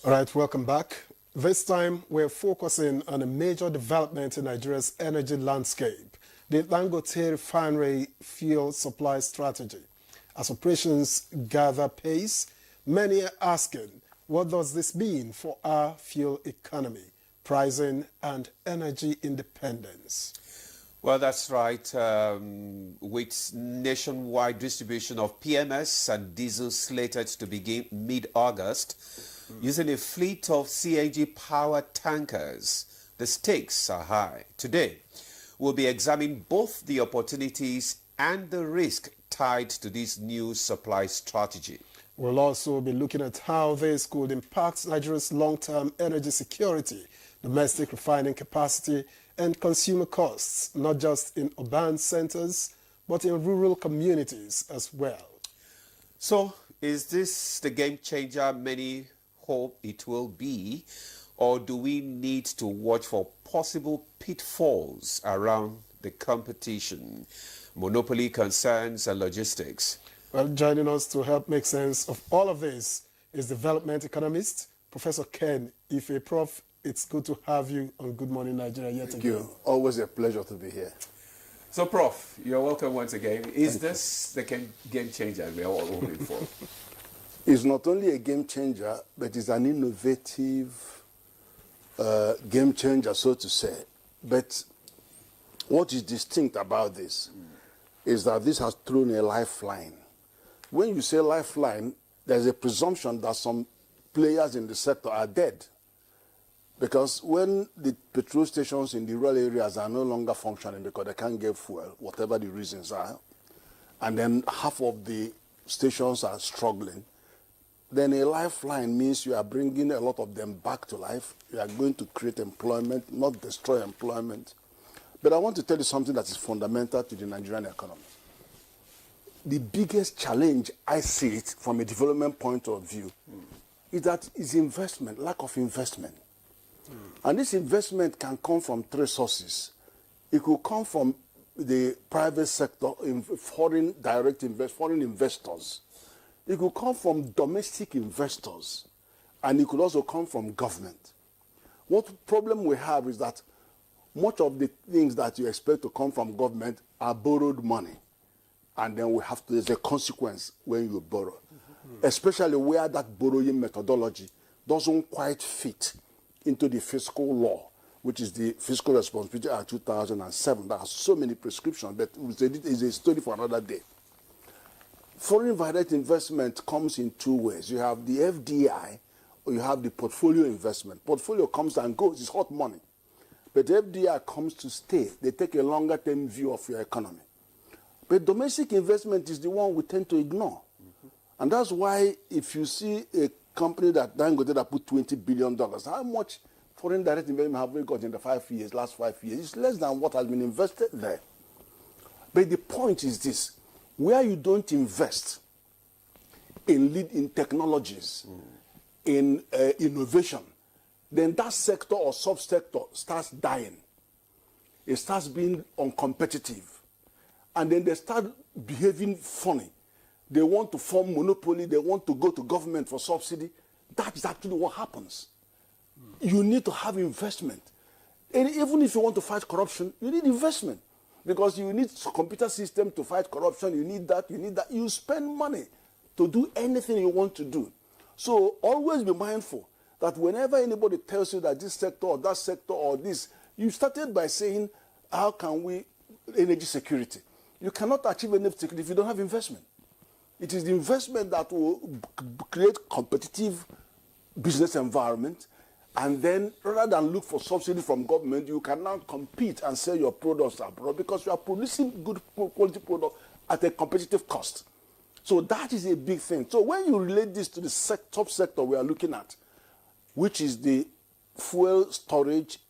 All right, welcome back. This time, we're focusing on a major development in Nigeria's energy landscape, the Dangote Refinery fuel supply strategy. As operations gather pace, many are asking, what does this mean for our fuel economy, pricing, and energy independence? Well, that's right. With nationwide distribution of PMS and diesel slated to begin mid-August, using a fleet of CNG-powered tankers, the stakes are high. Today, we'll be examining both the opportunities and the risk tied to this new supply strategy. We'll also be looking at how this could impact Nigeria's long-term energy security, domestic refining capacity, and consumer costs, not just in urban centers, but in rural communities as well. So, is this the game changer many hope it will be, or do we need to watch for possible pitfalls around the competition, monopoly concerns, and logistics? Well, joining us to help make sense of all of this is development economist, Professor Ken Ife. Prof, it's good to have you on Good Morning Nigeria yet Thank again. you. Always a pleasure to be here. So, Prof, you're welcome once again. Is this the game changer we are all hoping for? It's not only a game changer, but it's an innovative game changer, so to say. But what is distinct about this is that this has thrown a lifeline. When you say lifeline, there's a presumption that some players in the sector are dead. Because when the petrol stations in the rural areas are no longer functioning because they can't get fuel, whatever the reasons are, and then half of the stations are struggling, then a lifeline means you are bringing a lot of them back to life. You are going to create employment, not destroy employment. But I want to tell you something that is fundamental to the Nigerian economy. The biggest challenge, I see it from a development point of view, is that is investment, lack of investment. And this investment can come from three sources. It could come from the private sector, in foreign investors. It could come from domestic investors, and it could also come from government. What problem we have is that much of the things that you expect to come from government are borrowed money, and then there's a consequence when you borrow, especially where that borrowing methodology doesn't quite fit into the fiscal law, which is the Fiscal Responsibility Act 2007. That has so many prescriptions, but it's a story for another day. Foreign direct investment comes in two ways. You have the FDI, or you have the portfolio investment. Portfolio comes and goes, it's hot money. But FDI comes to stay. They take a longer-term view of your economy. But domestic investment is the one we tend to ignore. And that's why if you see a company that Dangote that put $20 billion, how much foreign direct investment have we got in the last 5 years? It's less than what has been invested there. But the point is this: where you don't invest in technologies, in innovation, then that sector or subsector starts dying. It starts being uncompetitive. And then they start behaving funny. They want to form monopoly. They want to go to government for subsidy. That is actually what happens. You need to have investment. And even if you want to fight corruption, you need investment. Because you need a computer system to fight corruption. You need that, you need that. You spend money to do anything you want to do. So always be mindful that whenever anybody tells you that this sector or that sector or this, you started by saying, how can we, energy security? You cannot achieve energy security if you don't have investment. It is the investment that will create competitive business environment, and then rather than look for subsidy from government, you can now compete and sell your products abroad because you are producing good quality product at a competitive cost. So that is a big thing. So when you relate this to the top sector we are looking at, which is the fuel storage,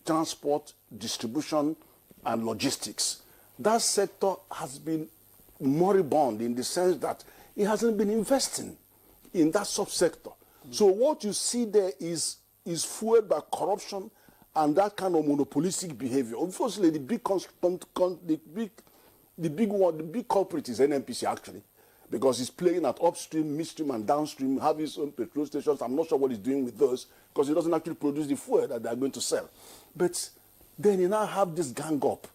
transport, distribution, and logistics, that sector has been moribund in the sense that it hasn't been investing in that subsector. So what you see there is fueled by corruption and that kind of monopolistic behavior. Unfortunately, the big culprit is NNPC actually. because he's playing at upstream, midstream, and downstream, having his own petrol stations. I'm not sure what he's doing with those because he doesn't actually produce the fuel that they're going to sell. But then you now have this gang up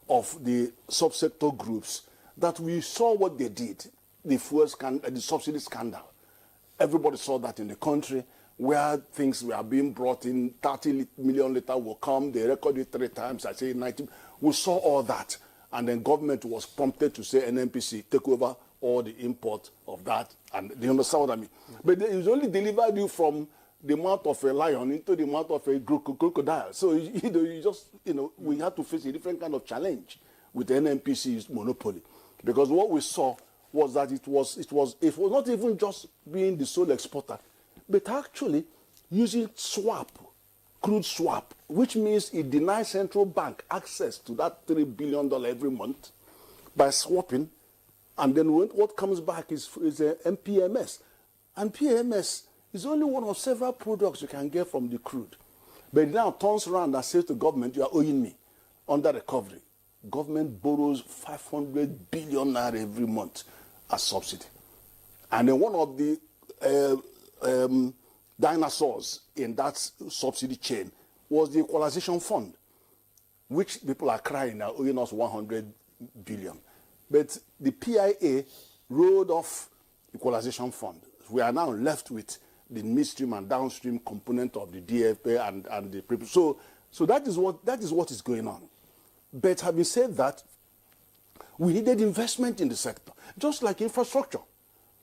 of the subsector groups that we saw what they did, the fuel scandal, the subsidy scandal. Everybody saw that in the country where things were being brought in, 30 million later will come, they record it 3 times, I say 90. We saw all that. And then government was prompted to say, NNPC, take over all the import of that. And you understand what I mean? But it only delivered you from the mouth of a lion into the mouth of a crocodile. So, we had to face a different kind of challenge with the NNPC's monopoly. Because what we saw was that it was not even just being the sole exporter, but actually using crude swap, which means it denies central bank access to that $3 billion every month by swapping. And then what comes back is MPMS. And PMS is only one of several products you can get from the crude. But it now turns around and says to government, you are owing me under recovery. Government borrows 500 billion naira every month as subsidy. And then one of the dinosaurs in that subsidy chain was the equalization fund, which people are crying now, owing us 100 billion. But the PIA rolled off equalization fund. We are now left with the midstream and downstream component of the DFA and the people. So that is what is going on. But having said that, we needed investment in the sector, just like infrastructure.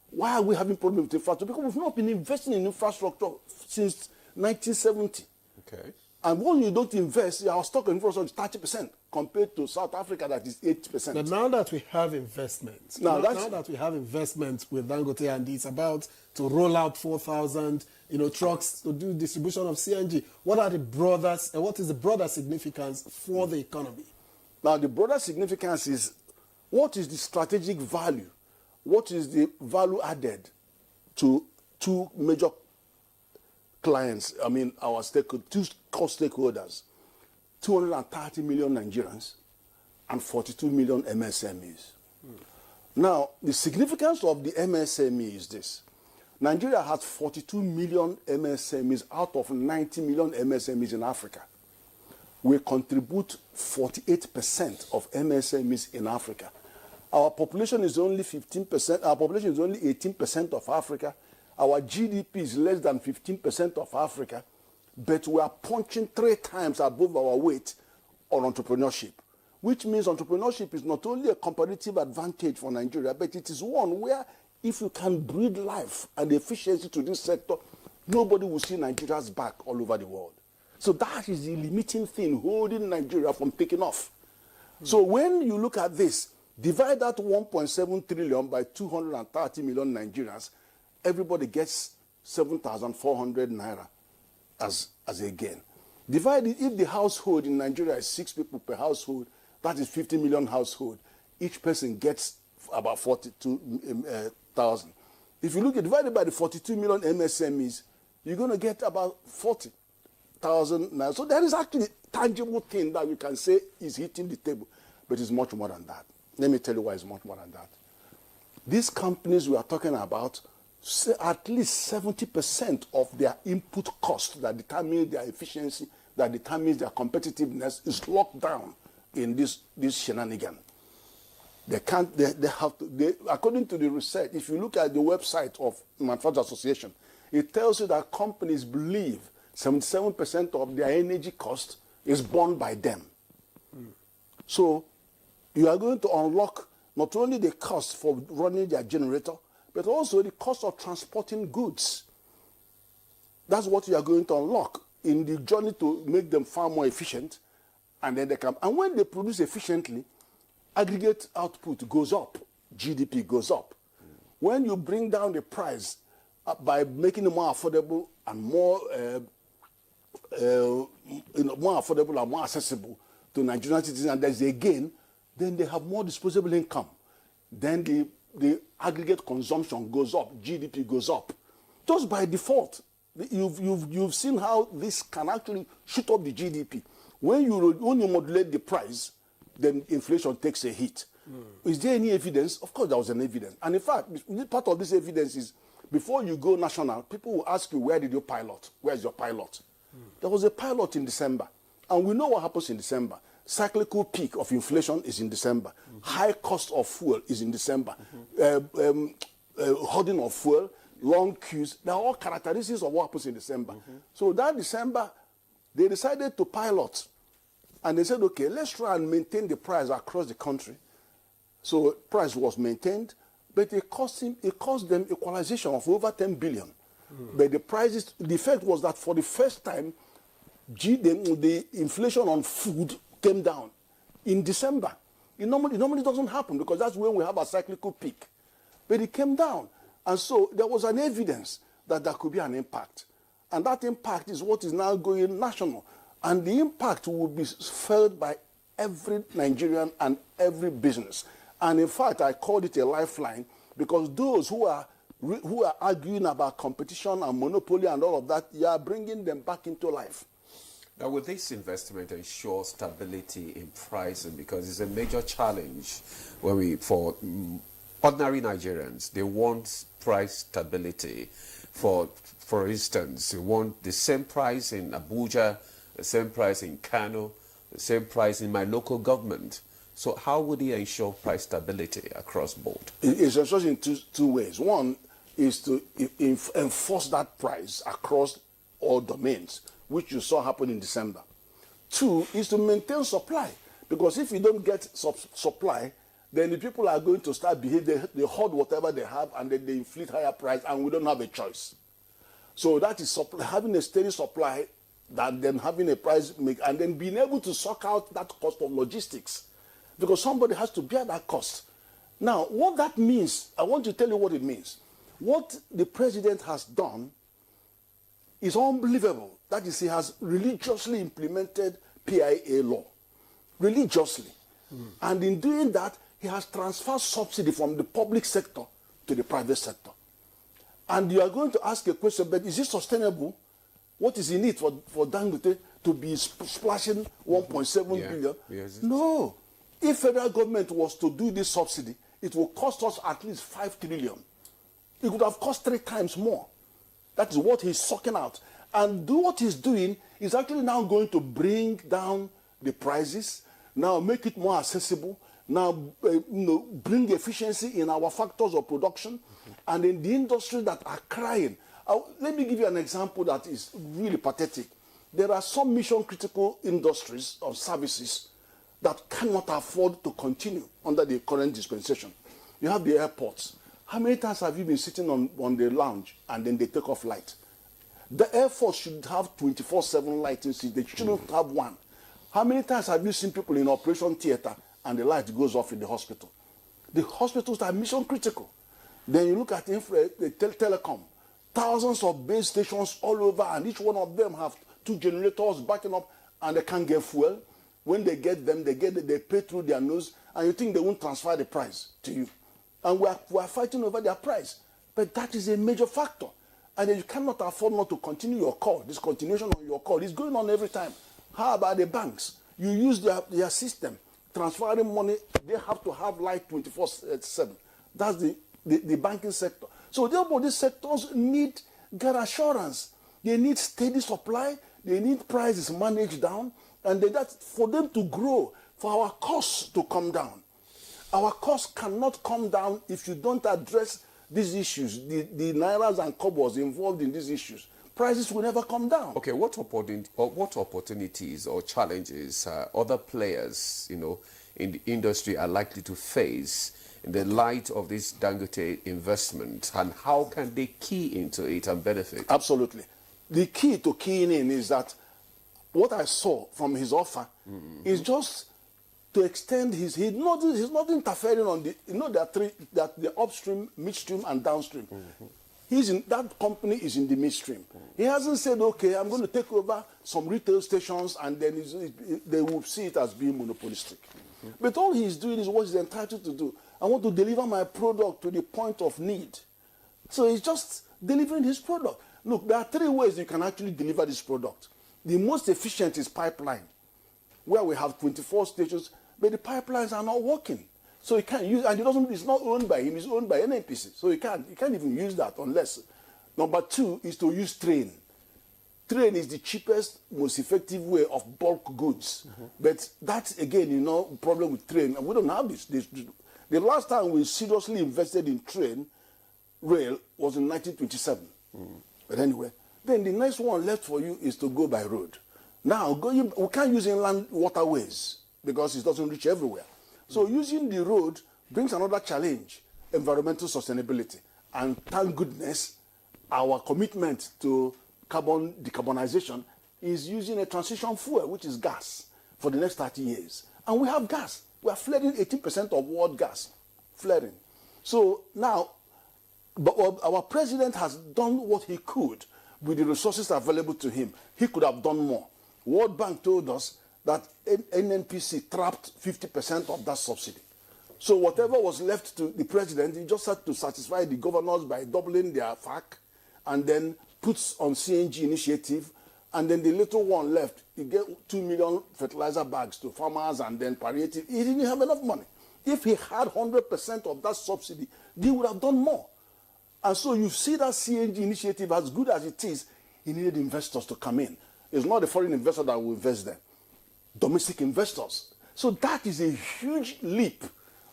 Why are we having problems with infrastructure? Because we've not been investing in infrastructure since 1970. Okay. And when you don't invest, our stock in infrastructure is 30% compared to South Africa that is 80%. But now that we have investment, now that we have investment with Dangote and it's about to roll out 4,000 trucks to do distribution of CNG, what is the broader significance for the economy? Now the broader significance is what is the strategic value? What is the value added to 2 major clients, our stakeholders, 2 core stakeholders, 230 million Nigerians and 42 million MSMEs. Now, the significance of the MSME is this. Nigeria has 42 million MSMEs out of 90 million MSMEs in Africa. We contribute 48% of MSMEs in Africa. Our population is only 15%. Our population is only 18% of Africa. Our GDP is less than 15% of Africa, but we are punching 3 times above our weight on entrepreneurship, which means entrepreneurship is not only a competitive advantage for Nigeria, but it is one where if you can breed life and efficiency to this sector, nobody will see Nigeria's back all over the world. So that is the limiting thing holding Nigeria from taking off. So when you look at this, divide that 1.7 trillion by 230 million Nigerians, everybody gets 7,400 naira as a gain. Divide it, if the household in Nigeria is 6 people per household, that is 50 million household. Each person gets about 42,000. If you look at divided by the 42 million MSMEs, you're going to get about 40,000 naira. So there is actually a tangible thing that we can say is hitting the table, but it's much more than that. Let me tell you why it's much more than that. These companies we are talking about, at least 70% of their input cost that determines their efficiency, that determines their competitiveness, is locked down in this shenanigan. They have to, according to the research, if you look at the website of Manufacturers Association, it tells you that companies believe 77% of their energy cost is borne by them. So you are going to unlock not only the cost for running their generator, but also the cost of transporting goods. That's what you are going to unlock in the journey to make them far more efficient. And then they can, and when they produce efficiently, aggregate output goes up, GDP goes up. When you bring down the price by making it more affordable and more affordable and more accessible to Nigerian citizens, and there's a gain, then they have more disposable income. Then the aggregate consumption goes up, GDP goes up. Just by default, you've seen how this can actually shoot up the GDP. When you modulate the price, then inflation takes a hit. Is there any evidence? Of course, there was an evidence. And in fact, part of this evidence is before you go national, people will ask you, where did you pilot? Where's your pilot? There was a pilot in December. And we know what happens in December. Cyclical peak of inflation is in December. High cost of fuel is in December. Hoarding of fuel, long queues, they are all characteristics of what happens in December. So that December, they decided to pilot. And they said, okay, let's try and maintain the price across the country. So price was maintained, but it cost them equalization of over 10 billion. But the effect was that for the first time, the inflation on food came down in December. It normally doesn't happen because that's when we have a cyclical peak. But it came down. And so there was an evidence that there could be an impact. And that impact is what is now going national. And the impact will be felt by every Nigerian and every business. And in fact, I called it a lifeline because those who are arguing about competition and monopoly and all of that, you are bringing them back into life. Now, will this investment ensure stability in pricing? Because it's a major challenge for ordinary Nigerians. They want price stability. For instance, they want the same price in Abuja, the same price in Kano, the same price in my local government. So how would he ensure price stability across board? It's ensured in two ways. One is to enforce that price across all domains, which you saw happen in December. Two is to maintain supply, because if you don't get supply, then the people are going to start behaving, they hoard whatever they have, and then they inflate higher price, and we don't have a choice. So that is having a steady supply, then having a price, and then being able to suck out that cost of logistics, because somebody has to bear that cost. Now, what that means, I want to tell you what it means. What the president has done is unbelievable. That is, he has religiously implemented PIA law. Religiously. And in doing that, he has transferred subsidy from the public sector to the private sector. And you are going to ask a question, but is it sustainable? What is in it for Dangote to be splashing 1.7 billion? Yes. No. If federal government was to do this subsidy, it will cost us at least 5 trillion. It would have cost 3 times more. That is what he's sucking out. And what he's doing is actually now going to bring down the prices, now make it more accessible, now bring efficiency in our factors of production, and in the industry that are crying. Let me give you an example that is really pathetic. There are some mission-critical industries or services that cannot afford to continue under the current dispensation. You have the airports. How many times have you been sitting on the lounge and then they take off light? The Air Force should have 24/7 lighting. They shouldn't have one. How many times have you seen people in operation theater and the light goes off in the hospital? The hospitals are mission critical. Then you look at the telecom. Thousands of base stations all over, and each one of them have 2 generators backing up, and they can't get fuel. When they get them, they pay through their nose, and you think they won't transfer the price to you. And we are fighting over their price. But that is a major factor. And you cannot afford not to continue your call. This continuation on your call is going on every time. How about the banks? You use their system. Transferring money, they have to have light 24/7. That's the banking sector. So therefore, these sectors get assurance. They need steady supply. They need prices managed down. And that's for them to grow, for our costs to come down. Our costs cannot come down if you don't address these issues, the nairas and kobos involved in these issues. Prices will never come down. Okay, what opportunities or challenges other players, in the industry are likely to face in the light of this Dangote investment, and how can they key into it and benefit? Absolutely. The key to keying in is that what I saw from his offer is just to extend he's not interfering on there are three, that the upstream, midstream, and downstream. That company is in the midstream. He hasn't said, okay, I'm going to take over some retail stations, and then they will see it as being monopolistic. But all he's doing is what he's entitled to do. I want to deliver my product to the point of need. So he's just delivering his product. Look, there are 3 ways you can actually deliver this product. The most efficient is pipeline, where we have 24 stations, but the pipelines are not working. So he can't use, and he doesn't. It's not owned by him. It's owned by NNPC. So he can't even use that unless. Number two is to use train. Train is the cheapest, most effective way of bulk goods. But that's, again, problem with train. And we don't have this. The last time we seriously invested in rail was in 1927. But anyway, then the next one left for you is to go by road. Now, we can't use inland waterways because it doesn't reach everywhere. So using the road brings another challenge, environmental sustainability. And thank goodness, our commitment to decarbonization is using a transition fuel, which is gas, for the next 30 years. And we have gas. We are flaring 18% of world gas, flaring. So now, but our president has done what he could with the resources available to him. He could have done more. World Bank told us that NNPC trapped 50% of that subsidy. So whatever was left to the president, he just had to satisfy the governors by doubling their FAC and then puts on CNG initiative, and then the little one left, he gave 2 million fertilizer bags to farmers and then palliative. He didn't have enough money. If he had 100% of that subsidy, they would have done more. And so you see that CNG initiative, as good as it is, he needed investors to come in. It's not a foreign investor that will invest there. Domestic investors. So that is a huge leap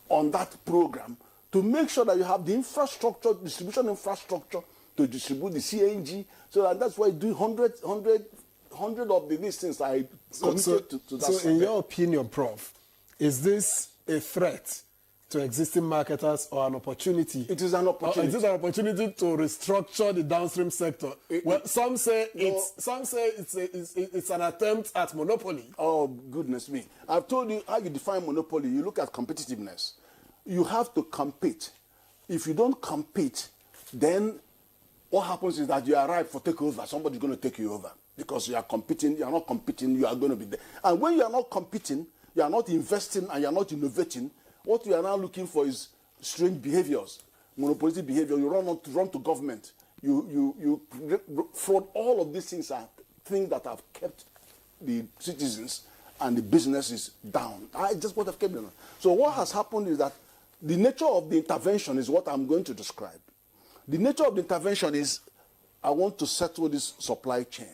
on that program to make sure that you have the infrastructure, distribution infrastructure to distribute the CNG. So that's why doing 100 of these things I committed to that. So in your opinion, Prof, is this a threat to existing marketers or an opportunity? It is an opportunity. Is it an opportunity to restructure the downstream sector? Some say it's an attempt at monopoly. Oh, goodness me. I've told you how you define monopoly. You look at competitiveness. You have to compete. If you don't compete, then what happens is that you arrive for takeover. Somebody's going to take you over because you are competing. You are not competing. You are going to be there. And when you are not competing, you are not investing, and you are not innovating, what we are now looking for is strange behaviors, monopolistic behavior. You run to government. You fraud. All of these things are things that have kept the citizens and the businesses down. Just what have kept them. So what has happened is that the nature of the intervention is what I'm going to describe. The nature of the intervention is, I want to settle this supply chain.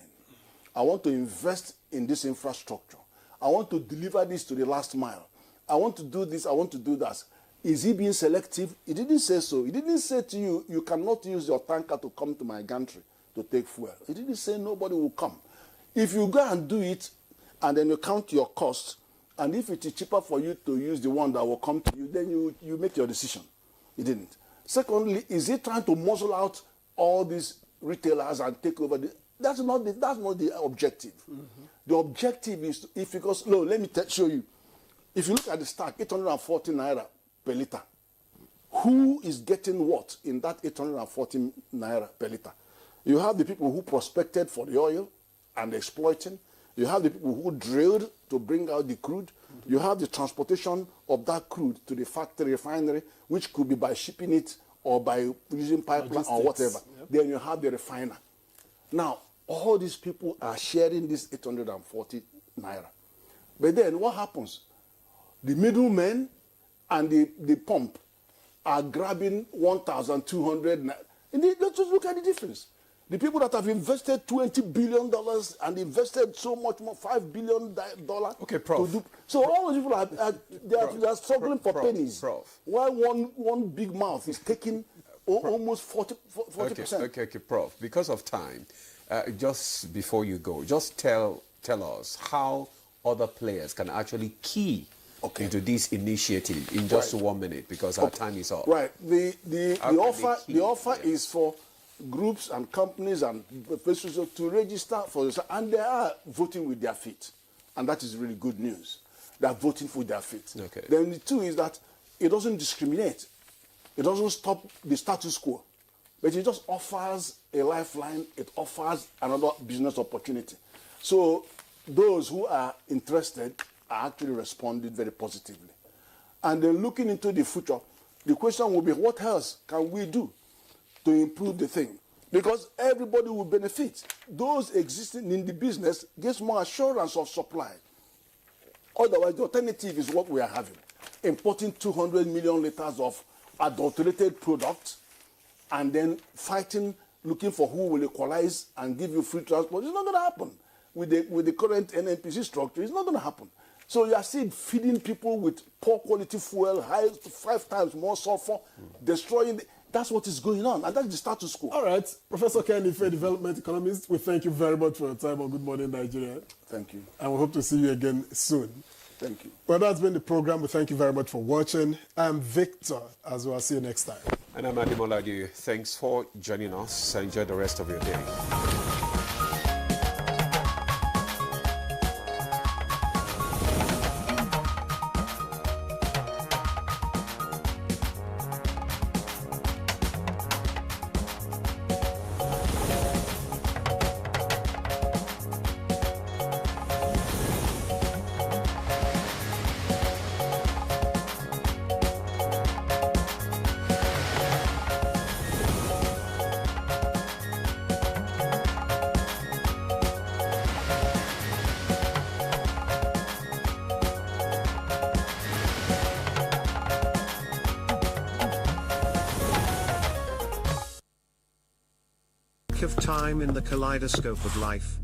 I want to invest in this infrastructure. I want to deliver this to the last mile. I want to do this, I want to do that. Is he being selective? He didn't say so. He didn't say to you, you cannot use your tanker to come to my gantry to take fuel. He didn't say nobody will come. If you go and do it, and then you count your costs, and if it is cheaper for you to use the one that will come to you, then you make your decision. He didn't. Secondly, is he trying to muzzle out all these retailers and take over? That's not the objective. The objective is, let me show you. If you look at the stack, 840 naira per liter. Who is getting what in that 840 naira per liter? You have the people who prospected for the oil and exploiting. You have the people who drilled to bring out the crude. You have the transportation of that crude to the factory refinery, which could be by shipping it or by using pipeline or whatever. Yep. Then you have the refiner. Now, all these people are sharing this 840 naira. But then what happens? The middlemen and the pump are grabbing 1,200 naira. Let's just look at the difference. The people that have invested $20 billion and invested so much more, $5 billion. Okay, Prof. So all those people they are struggling for pennies. Prof. While one big mouth is taking almost 40%. Okay, Prof. Because of time, just before you go, just tell us how other players can actually key into this initiative in just 1 minute, because our time is up. Right. The offer is for groups and companies and businesses to register for this, and they are voting with their feet, and that is really good news. They are voting with their feet. Okay. Then the two is that it doesn't discriminate. It doesn't stop the status quo, but it just offers a lifeline. It offers another business opportunity. So those who are interested are actually responding very positively. And then looking into the future, the question will be, what else can we do to improve the thing? Because everybody will benefit. Those existing in the business gets more assurance of supply. Otherwise, the alternative is what we are having. importing 200 million liters of adulterated products and then fighting, looking for who will equalize and give you free transport. It's not going to happen. With the current NNPC structure, it's not going to happen. So you are still feeding people with poor quality fuel, 5 times more sulfur, destroying. That's what is going on, and that's the status quo. All right, Professor Ken Ife, development economist, we thank you very much for your time on Good Morning Nigeria. Thank you. And we hope to see you again soon. Thank you. Well, that's been the program. We thank you very much for watching. I'm Victor, as well. See you next time. And I'm Adimoladu. Thanks for joining us. Enjoy the rest of your day. Of time in the kaleidoscope of life.